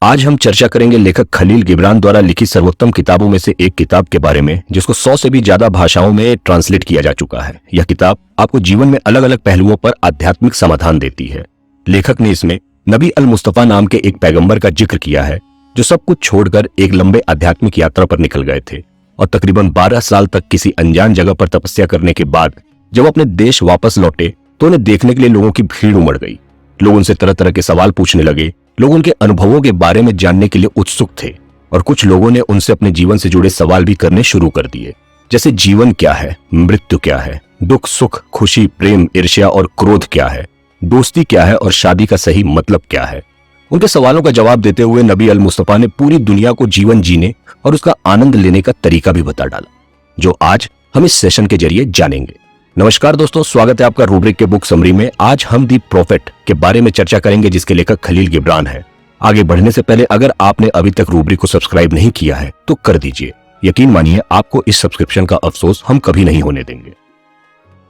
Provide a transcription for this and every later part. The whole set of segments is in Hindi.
आज हम चर्चा करेंगे लेखक खलील गिबरान द्वारा लिखी सर्वोत्तम किताबों में से एक किताब के बारे में, जिसको 100 से भी ज्यादा भाषाओं में ट्रांसलेट किया जा चुका है। यह किताब आपको जीवन में अलग अलग पहलुओं पर आध्यात्मिक समाधान देती है। लेखक ने इसमें नबी अल मुस्तफा नाम के एक पैगंबर का जिक्र किया है, जो सब कुछ छोड़कर एक लंबे आध्यात्मिक यात्रा पर निकल गए थे और तकरीबन 12 साल तक किसी अनजान जगह पर तपस्या करने के बाद जब अपने देश वापस लौटे तो उन्हें देखने के लिए लोगों की भीड़ उमड़ गई। लोग उनसे तरह तरह के सवाल पूछने लगे। लोग उनके अनुभवों के बारे में जानने के लिए उत्सुक थे और कुछ लोगों ने उनसे अपने जीवन से जुड़े सवाल भी करने शुरू कर दिए, जैसे जीवन क्या है, मृत्यु क्या है, दुख सुख खुशी प्रेम ईर्ष्या और क्रोध क्या है, दोस्ती क्या है और शादी का सही मतलब क्या है। उनके सवालों का जवाब देते हुए नबी अल मुस्तफा ने पूरी दुनिया को जीवन जीने और उसका आनंद लेने का तरीका भी बता डाला, जो आज हम इस सेशन के जरिए जानेंगे। नमस्कार दोस्तों, स्वागत है आपका रूब्रिक के बुक समरी में। आज हम दी प्रोफेट के बारे में चर्चा करेंगे, जिसके लेखक खलील गिबरान है। आगे बढ़ने से पहले अगर आपने अभी तक रूब्रिक को सब्सक्राइब नहीं किया है तो कर दीजिए। यकीन मानिए आपको इस सब्सक्रिप्शन का अफसोस हम कभी नहीं होने देंगे।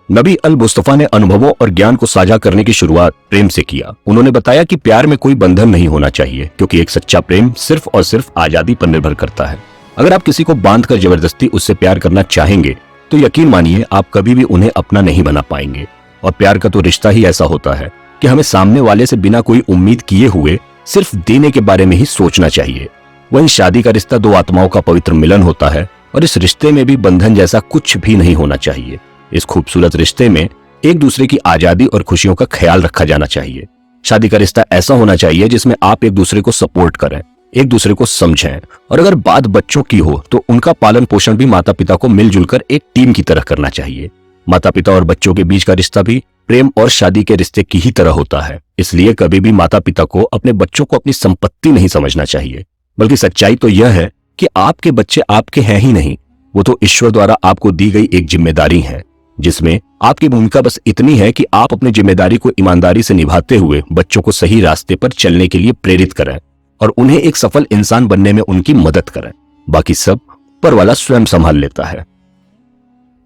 नबी अल मुस्तफा ने अनुभवों और ज्ञान को साझा करने की शुरुआत प्रेम से किया। उन्होंने बताया कि प्यार में कोई बंधन नहीं होना चाहिए, क्योंकि एक सच्चा प्रेम सिर्फ और सिर्फ आजादी पर निर्भर करता है। अगर आप किसी को बांधकर जबरदस्ती उससे प्यार करना चाहेंगे तो यकीन मानिए आप कभी भी उन्हें अपना नहीं बना पाएंगे। और प्यार का तो रिश्ता ही ऐसा होता है कि हमें सामने वाले से बिना कोई उम्मीद किए हुए सिर्फ देने के बारे में ही सोचना चाहिए। वहीं शादी का रिश्ता दो आत्माओं का पवित्र मिलन होता है और इस रिश्ते में भी बंधन जैसा कुछ भी नहीं होना चाहिए। इस खूबसूरत रिश्ते में एक दूसरे की आजादी और खुशियों का ख्याल रखा जाना चाहिए। शादी का रिश्ता ऐसा होना चाहिए जिसमें आप एक दूसरे को सपोर्ट करें, एक दूसरे को समझें, और अगर बात बच्चों की हो तो उनका पालन पोषण भी माता पिता को मिलजुल कर एक टीम की तरह करना चाहिए। माता पिता और बच्चों के बीच का रिश्ता भी प्रेम और शादी के रिश्ते की ही तरह होता है। इसलिए कभी भी माता पिता को अपने बच्चों को अपनी संपत्ति नहीं समझना चाहिए, बल्कि सच्चाई तो यह है कि आपके बच्चे आपके हैं ही नहीं, वो तो ईश्वर द्वारा आपको दी गई एक जिम्मेदारी है, जिसमें आपकी भूमिका बस इतनी है कि आप अपनी जिम्मेदारी को ईमानदारी से निभाते हुए बच्चों को सही रास्ते पर चलने के लिए प्रेरित करें और उन्हें एक सफल इंसान बनने में उनकी मदद करें। बाकी सब ऊपर वाला स्वयं संभाल लेता है।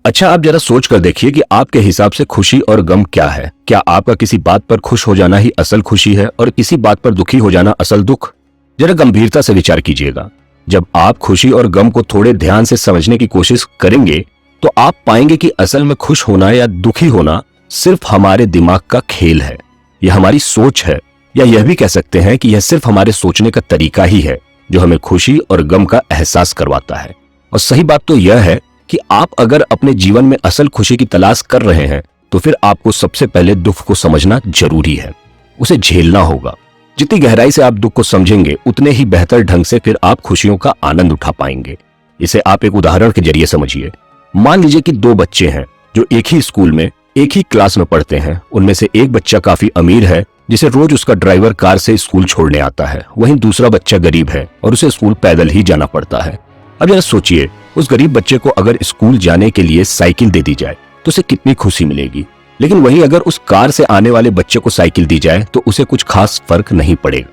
अच्छा, आप जरा सोच कर देखिए कि आपके हिसाब से खुशी और गम क्या है। क्या आपका किसी बात पर खुश हो जाना ही असल खुशी है और किसी बात पर दुखी हो जाना असल दुख? जरा गंभीरता से विचार कीजिएगा। जब आप खुशी और गम को थोड़े ध्यान से समझने की कोशिश करेंगे तो आप पाएंगे कि असल में खुश होना या दुखी होना सिर्फ हमारे दिमाग का खेल है। यह हमारी सोच है, या यह भी कह सकते हैं कि यह सिर्फ हमारे सोचने का तरीका ही है जो हमें खुशी और गम का एहसास करवाता है। और सही बात तो यह है कि आप अगर अपने जीवन में असल खुशी की तलाश कर रहे हैं तो फिर आपको सबसे पहले दुख को समझना जरूरी है, उसे झेलना होगा। जितनी गहराई से आप दुख को समझेंगे उतने ही बेहतर ढंग से फिर आप खुशियों का आनंद उठा पाएंगे। इसे आप एक उदाहरण के जरिए समझिए। मान लीजिए कि दो बच्चे हैं जो एक ही स्कूल में एक ही क्लास में पढ़ते हैं। उनमें से एक बच्चा काफी अमीर है, जिसे रोज उसका ड्राइवर कार से स्कूल छोड़ने आता है। वहीं दूसरा बच्चा गरीब है और उसे स्कूल पैदल ही जाना पड़ता है। अब जरा सोचिए, उस गरीब बच्चे को अगर स्कूल जाने के लिए साइकिल दे दी जाए तो उसे कितनी खुशी मिलेगी। लेकिन वहीं अगर उस कार से आने वाले बच्चे को साइकिल दी जाए तो उसे कुछ खास फर्क नहीं पड़ेगा।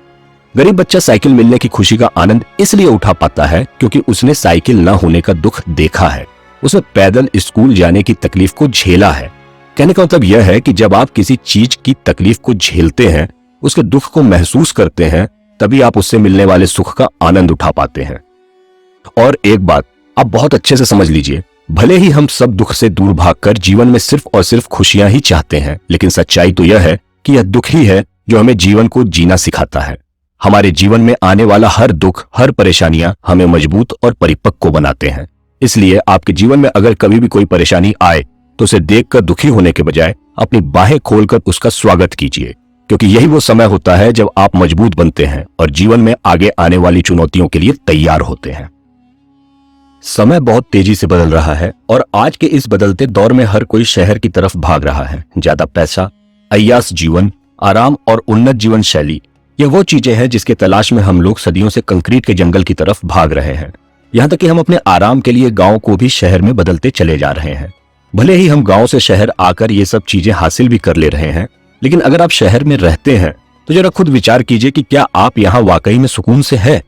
गरीब बच्चा साइकिल मिलने की खुशी का आनंद इसलिए उठा पाता है क्योंकि उसने साइकिल न होने का दुख देखा है, उसने पैदल स्कूल जाने की तकलीफ को झेला है। कहने का मतलब यह है कि जब आप किसी चीज की तकलीफ को झेलते हैं, उसके दुख को महसूस करते हैं, तभी आप उससे मिलने वाले सुख का आनंद उठा पाते हैं। और एक बात आप बहुत अच्छे से समझ लीजिए, भले ही हम सब दुख से दूर भागकर जीवन में सिर्फ और सिर्फ खुशियां ही चाहते हैं, लेकिन सच्चाई तो यह है कि यह दुख ही है जो हमें जीवन को जीना सिखाता है। हमारे जीवन में आने वाला हर दुख, हर परेशानियां हमें मजबूत और परिपक्व बनाते हैं। इसलिए आपके जीवन में अगर कभी भी कोई परेशानी आए तो उसे देखकर दुखी होने के बजाय अपनी बाहें खोलकर उसका स्वागत कीजिए, क्योंकि यही वो समय होता है जब आप मजबूत बनते हैं और जीवन में आगे आने वाली चुनौतियों के लिए तैयार होते हैं। समय बहुत तेजी से बदल रहा है और आज के इस बदलते दौर में हर कोई शहर की तरफ भाग रहा है। ज्यादा पैसा, अय्याश जीवन, आराम और उन्नत जीवन शैली, ये वो चीजें हैं जिसके तलाश में हम लोग सदियों से कंक्रीट के जंगल की तरफ भाग रहे हैं। यहाँ तक कि हम अपने आराम के लिए गांव को भी शहर में बदलते चले जा रहे हैं। भले ही हम गांव से शहर आकर ये सब चीजें हासिल भी कर ले रहे हैं, लेकिन अगर आप शहर में रहते हैं तो जरा खुद विचार कीजिए कि क्या आप यहाँ वाकई में सुकून से है?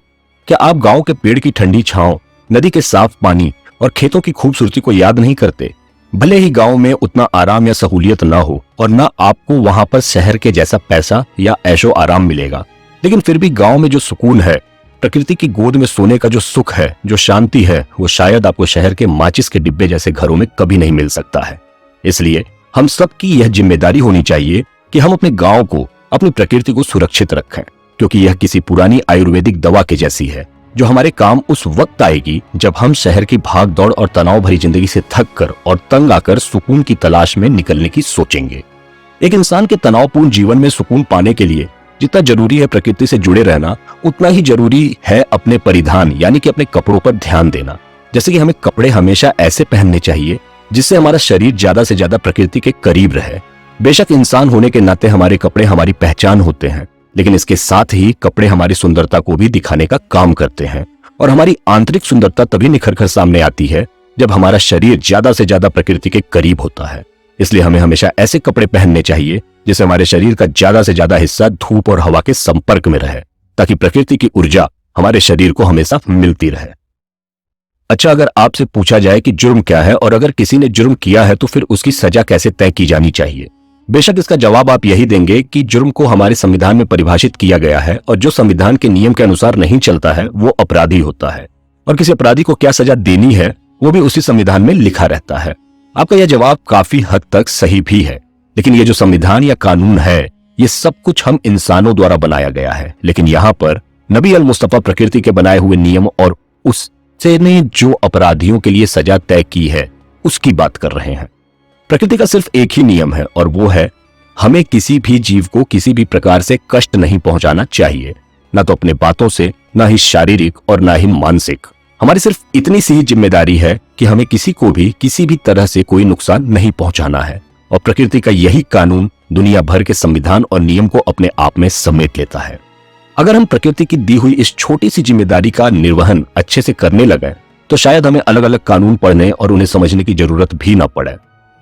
क्या आप गांव के पेड़ की ठंडी छांव, नदी के साफ पानी और खेतों की खूबसूरती को याद नहीं करते? भले ही गांव में उतना आराम या सहूलियत ना हो और ना आपको वहां पर शहर के जैसा पैसा या ऐशो आराम मिलेगा, लेकिन फिर भी गांव में जो सुकून है, प्रकृति की गोद में सोने का जो सुख है, जो शांति है, वो शायद आपको शहर के माचिस के डिब्बे जैसे घरों में कभी नहीं मिल सकता है। इसलिए हम सबकी यह जिम्मेदारी होनी चाहिए कि हम अपने गांव को, अपनी प्रकृति को सुरक्षित रखें, क्योंकि यह किसी पुरानी आयुर्वेदिक दवा के जैसी है जो हमारे काम उस वक्त आएगी जब हम शहर की भाग दौड़ और तनाव भरी जिंदगी से थक कर और तंग आकर सुकून की तलाश में निकलने की सोचेंगे। एक इंसान के तनावपूर्ण जीवन में सुकून पाने के लिए जितना जरूरी है प्रकृति से जुड़े रहना, उतना ही जरूरी है अपने परिधान यानी कि अपने कपड़ों पर ध्यान देना। जैसे कि हमें कपड़े हमेशा ऐसे पहनने चाहिए जिससे हमारा शरीर ज्यादा से ज्यादा प्रकृति के करीब रहे। बेशक इंसान होने के नाते हमारे कपड़े हमारी पहचान होते हैं, लेकिन इसके साथ ही कपड़े हमारी सुंदरता को भी दिखाने का काम करते हैं। और हमारी आंतरिक सुंदरता तभी निखर कर सामने आती है जब हमारा शरीर ज्यादा से ज्यादा प्रकृति के करीब होता है। इसलिए हमें हमेशा ऐसे कपड़े पहनने चाहिए जिससे हमारे शरीर का ज्यादा से ज्यादा हिस्सा धूप और हवा के संपर्क में रहे, ताकि प्रकृति की ऊर्जा हमारे शरीर को हमेशा मिलती रहे। अच्छा, अगर आपसे पूछा जाए कि जुर्म क्या है और अगर किसी ने जुर्म किया है तो फिर उसकी सजा कैसे तय की जानी चाहिए, बेशक इसका जवाब आप यही देंगे कि जुर्म को हमारे संविधान में परिभाषित किया गया है और जो संविधान के नियम के अनुसार नहीं चलता है वो अपराधी होता है, और किसी अपराधी को क्या सजा देनी है वो भी उसी संविधान में लिखा रहता है। आपका यह जवाब काफी हद तक सही भी है, लेकिन ये जो संविधान या कानून है ये सब कुछ हम इंसानों द्वारा बनाया गया है। लेकिन यहाँ पर नबी अल मुस्तफा प्रकृति के बनाए हुए नियम और उससे ने जो अपराधियों के लिए सजा तय की है उसकी बात कर रहे हैं। प्रकृति का सिर्फ एक ही नियम है और वो है हमें किसी भी जीव को किसी भी प्रकार से कष्ट नहीं पहुंचाना चाहिए, ना तो अपने बातों से, ना ही शारीरिक और ना ही मानसिक। हमारी सिर्फ इतनी सी ही जिम्मेदारी है कि हमें किसी को भी किसी भी तरह से कोई नुकसान नहीं पहुंचाना है, और प्रकृति का यही कानून दुनिया भर के संविधान और नियम को अपने आप में समेट लेता है। अगर हम प्रकृति की दी हुई इस छोटी सी जिम्मेदारी का निर्वहन अच्छे से करने लगे तो शायद हमें अलग अलग कानून पढ़ने और उन्हें समझने की जरूरत भी न पड़े।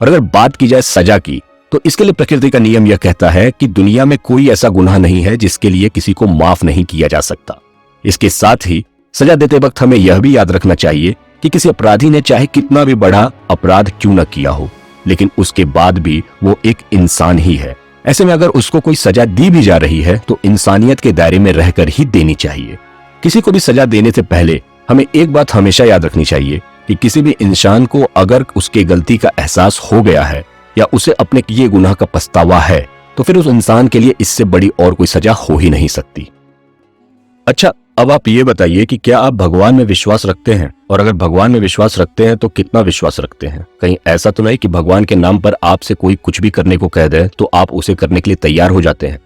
और अगर बात की जाए सजा की, तो इसके लिए प्रकृति का नियम यह कहता है कि दुनिया में कोई ऐसा गुनाह नहीं है जिसके लिए किसी को माफ नहीं किया जा सकता। इसके साथ ही सजा देते वक्त हमें यह भी याद रखना चाहिए कि किसी अपराधी ने चाहे कितना भी बड़ा अपराध क्यों न किया हो, लेकिन उसके बाद भी वो एक इंसान ही है। ऐसे में अगर उसको कोई सजा दी भी जा रही है तो इंसानियत के दायरे में रहकर ही देनी चाहिए। किसी को भी सजा देने से पहले हमें एक बात हमेशा याद रखनी चाहिए कि किसी भी इंसान को अगर उसके गलती का एहसास हो गया है या उसे अपने किए गुनाह का पछतावा है तो फिर उस इंसान के लिए इससे बड़ी और कोई सजा हो ही नहीं सकती। अच्छा, अब आप ये बताइए कि क्या आप भगवान में विश्वास रखते हैं, और अगर भगवान में विश्वास रखते हैं तो कितना विश्वास रखते हैं? कहीं ऐसा तो नहीं कि भगवान के नाम पर आपसे कोई कुछ भी करने को कह दे तो आप उसे करने के लिए तैयार हो जाते हैं?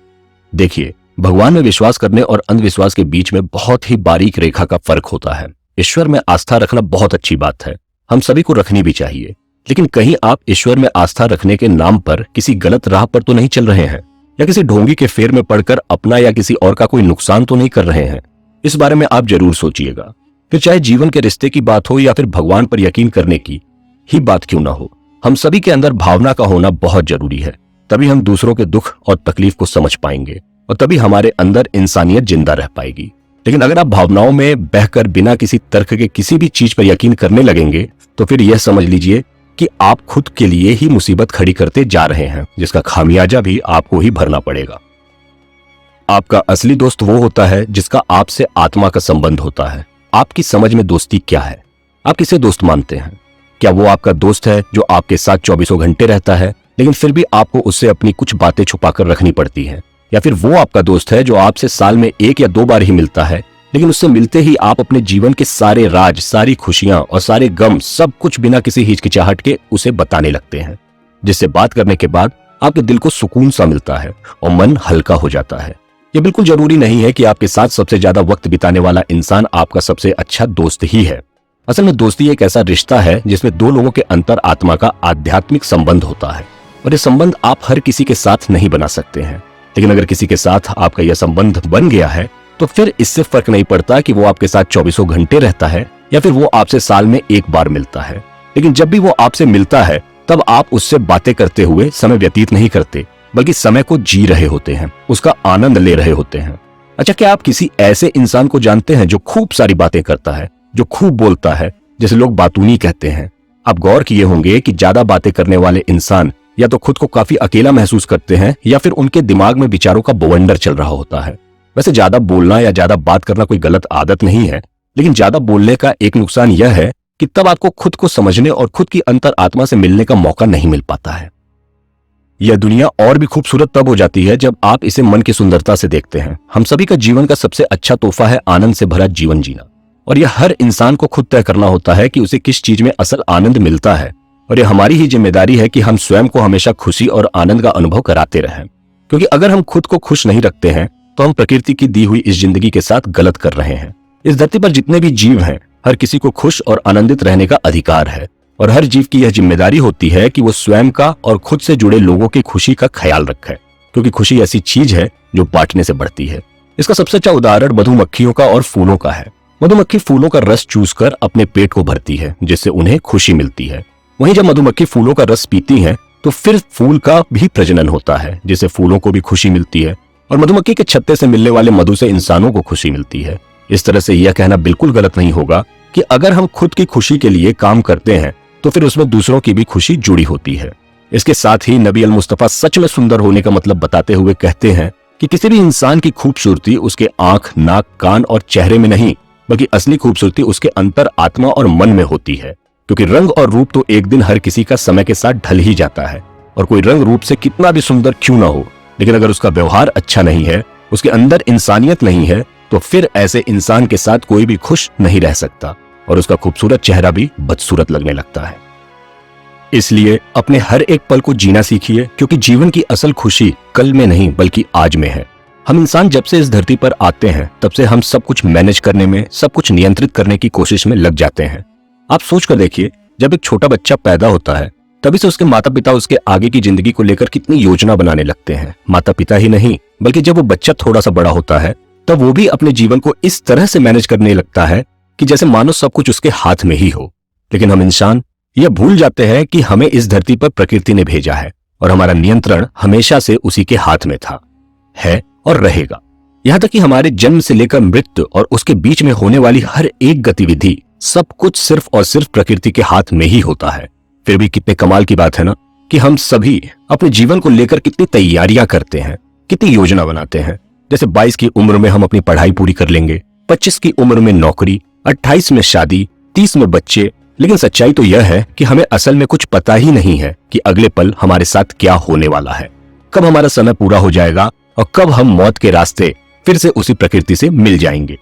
देखिए, भगवान में विश्वास करने और अंधविश्वास के बीच में बहुत ही बारीक रेखा का फर्क होता है। ईश्वर में आस्था रखना बहुत अच्छी बात है, हम सभी को रखनी भी चाहिए, लेकिन कहीं आप ईश्वर में आस्था रखने के नाम पर किसी गलत राह पर तो नहीं चल रहे हैं, या किसी ढोंगी के फेर में पड़कर अपना या किसी और का कोई नुकसान तो नहीं कर रहे हैं? इस बारे में आप जरूर सोचिएगा। फिर चाहे जीवन के रिश्ते की बात हो या फिर भगवान पर यकीन करने की ही बात क्यों ना हो, हम सभी के अंदर भावना का होना बहुत जरूरी है। तभी हम दूसरों के दुख और तकलीफ को समझ पाएंगे और तभी हमारे अंदर इंसानियत जिंदा रह पाएगी। लेकिन अगर आप भावनाओं में बहकर बिना किसी तर्क के किसी भी चीज पर यकीन करने लगेंगे तो फिर यह समझ लीजिए कि आप खुद के लिए ही मुसीबत खड़ी करते जा रहे हैं, जिसका खामियाजा भी आपको ही भरना पड़ेगा। आपका असली दोस्त वो होता है जिसका आपसे आत्मा का संबंध होता है। आपकी समझ में दोस्ती क्या है? आप किसे दोस्त मानते हैं? क्या वो आपका दोस्त है जो आपके साथ 24 घंटे रहता है लेकिन फिर भी आपको उससे अपनी कुछ बातें छुपाकर रखनी पड़ती हैं? या फिर वो आपका दोस्त है जो आपसे साल में 1 या 2 बार ही मिलता है, लेकिन उससे मिलते ही आप अपने जीवन के सारे राज, सारी खुशियां और सारे गम सब कुछ बिना किसी हिचकिचाहट के उसे बताने लगते हैं, जिससे बात करने के बाद आपके दिल को सुकून सा मिलता है और मन हल्का हो जाता है। ये बिल्कुल जरूरी नहीं है कि आपके साथ सबसे ज्यादा वक्त बिताने वाला इंसान आपका सबसे अच्छा दोस्त ही है। असल में दोस्ती एक ऐसा रिश्ता है जिसमें 2 लोगों के अंतर आत्मा का आध्यात्मिक संबंध होता है, और ये संबंध आप हर किसी के साथ नहीं बना सकते हैं। लेकिन अगर किसी के साथ आपका यह संबंध बन गया है तो फिर इससे फर्क नहीं पड़ता कि वो आपके साथ 24 घंटे रहता है या फिर वो आपसे साल में 1 बार मिलता है। लेकिन जब भी वो आपसे मिलता है तब आप उससे बातें करते हुए समय व्यतीत नहीं करते, बल्कि समय को जी रहे होते हैं, उसका आनंद ले रहे होते हैं। अच्छा, क्या आप किसी ऐसे इंसान को जानते हैं जो खूब सारी बातें करता है, जो खूब बोलता है, जिसे लोग बातूनी कहते हैं? आप गौर किए होंगे कि ज्यादा बातें करने वाले इंसान या तो खुद को काफी अकेला महसूस करते हैं या फिर उनके दिमाग में विचारों का बवंडर चल रहा होता है। वैसे ज्यादा बोलना या ज्यादा बात करना कोई गलत आदत नहीं है, लेकिन ज्यादा बोलने का एक नुकसान यह है कि तब आपको खुद को समझने और खुद की अंतर आत्मा से मिलने का मौका नहीं मिल पाता है। यह दुनिया और भी खूबसूरत तब हो जाती है जब आप इसे मन की सुंदरता से देखते हैं। हम सभी का जीवन का सबसे अच्छा तोहफा है आनंद से भरा जीवन जीना, और यह हर इंसान को खुद तय करना होता है कि उसे किस चीज में असल आनंद मिलता है। और यह हमारी ही जिम्मेदारी है कि हम स्वयं को हमेशा खुशी और आनंद का अनुभव कराते रहें, क्योंकि अगर हम खुद को खुश नहीं रखते हैं तो हम प्रकृति की दी हुई इस जिंदगी के साथ गलत कर रहे हैं। इस धरती पर जितने भी जीव हैं, हर किसी को खुश और आनंदित रहने का अधिकार है, और हर जीव की यह जिम्मेदारी होती है कि वो स्वयं का और खुद से जुड़े लोगों की खुशी का ख्याल रखे, क्योंकि खुशी ऐसी चीज है जो बांटने से बढ़ती है। इसका सबसे अच्छा उदाहरण मधुमक्खियों का और फूलों का है। मधुमक्खी फूलों का रस चूसकर अपने पेट को भरती है, जिससे उन्हें खुशी मिलती है। वहीं जब मधुमक्खी फूलों का रस पीती है तो फिर फूल का भी प्रजनन होता है, जिससे फूलों को भी खुशी मिलती है, और मधुमक्खी के छत्ते से मिलने वाले मधु से इंसानों को खुशी मिलती है। इस तरह से यह कहना बिल्कुल गलत नहीं होगा कि अगर हम खुद की खुशी के लिए काम करते हैं तो फिर उसमें दूसरों की भी खुशी जुड़ी होती है। इसके साथ ही नबी अल मुस्तफा सच में सुंदर होने का मतलब बताते हुए कहते हैं कि किसी भी इंसान की खूबसूरती उसके आंख, नाक, कान और चेहरे में नहीं, बल्कि असली खूबसूरती उसके अंतर आत्मा और मन में होती है। क्योंकि रंग और रूप तो एक दिन हर किसी का समय के साथ ढल ही जाता है, और कोई रंग रूप से कितना भी सुंदर क्यों ना हो, लेकिन अगर उसका व्यवहार अच्छा नहीं है, उसके अंदर इंसानियत नहीं है, तो फिर ऐसे इंसान के साथ कोई भी खुश नहीं रह सकता, और उसका खूबसूरत चेहरा भी बदसूरत लगने लगता है। इसलिए अपने हर एक पल को जीना सीखिए, क्योंकि जीवन की असल खुशी कल में नहीं बल्कि आज में है। हम इंसान जब से इस धरती पर आते हैं तब से हम सब कुछ मैनेज करने में, सब कुछ नियंत्रित करने की कोशिश में लग जाते हैं। आप सोच कर देखिए, जब एक छोटा बच्चा पैदा होता है तभी से उसके माता पिता उसके आगे की जिंदगी को लेकर कितनी योजना बनाने लगते हैं। माता पिता ही नहीं बल्कि जब वो बच्चा थोड़ा सा बड़ा होता है तब वो भी अपने जीवन को इस तरह से मैनेज करने लगता है कि जैसे मानो सब कुछ उसके हाथ में ही हो। लेकिन हम इंसान यह भूल जाते हैं कि हमें इस धरती पर प्रकृति ने भेजा है, और हमारा नियंत्रण हमेशा से उसी के हाथ में था, है और रहेगा। यहाँ तक कि हमारे जन्म से लेकर मृत्यु और उसके बीच में होने वाली हर एक गतिविधि, सब कुछ सिर्फ और सिर्फ प्रकृति के हाथ में ही होता है। फिर भी कितने कमाल की बात है ना कि हम सभी अपने जीवन को लेकर कितनी तैयारियां करते हैं, कितनी योजना बनाते हैं। जैसे 22 की उम्र में हम अपनी पढ़ाई पूरी कर लेंगे, 25 की उम्र में नौकरी, 28 में शादी, 30 में बच्चे। लेकिन सच्चाई तो यह है कि हमें असल में कुछ पता ही नहीं है कि अगले पल हमारे साथ क्या होने वाला है, कब हमारा समय पूरा हो जाएगा और कब हम मौत के रास्ते फिर से उसी प्रकृति से मिल जाएंगे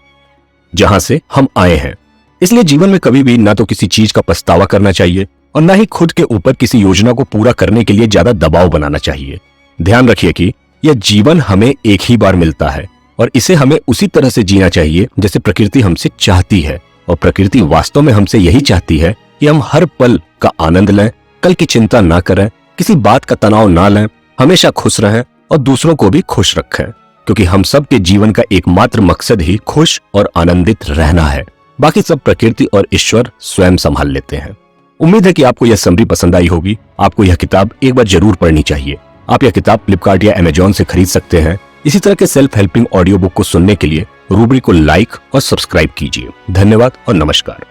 जहां से हम आए हैं। इसलिए जीवन में कभी भी ना तो किसी चीज का पछतावा करना चाहिए और ना ही खुद के ऊपर किसी योजना को पूरा करने के लिए ज्यादा दबाव बनाना चाहिए। ध्यान रखिए कि यह जीवन हमें एक ही बार मिलता है, और इसे हमें उसी तरह से जीना चाहिए जैसे प्रकृति हमसे चाहती है। और प्रकृति वास्तव में हमसे यही चाहती है कि हम हर पल का आनंद लें, कल की चिंता ना करें, किसी बात का तनाव ना लें, हमेशा खुश रहें और दूसरों को भी खुश रखें, क्योंकि हम सब के जीवन का एकमात्र मकसद ही खुश और आनंदित रहना है। बाकी सब प्रकृति और ईश्वर स्वयं संभाल लेते हैं। उम्मीद है कि आपको यह समरी पसंद आई होगी। आपको यह किताब एक बार जरूर पढ़नी चाहिए। आप यह किताब फ्लिपकार्ट या अमेजॉन से खरीद सकते हैं। इसी तरह के सेल्फ हेल्पिंग ऑडियो बुक को सुनने के लिए रूबरी को लाइक और सब्सक्राइब कीजिए। धन्यवाद और नमस्कार।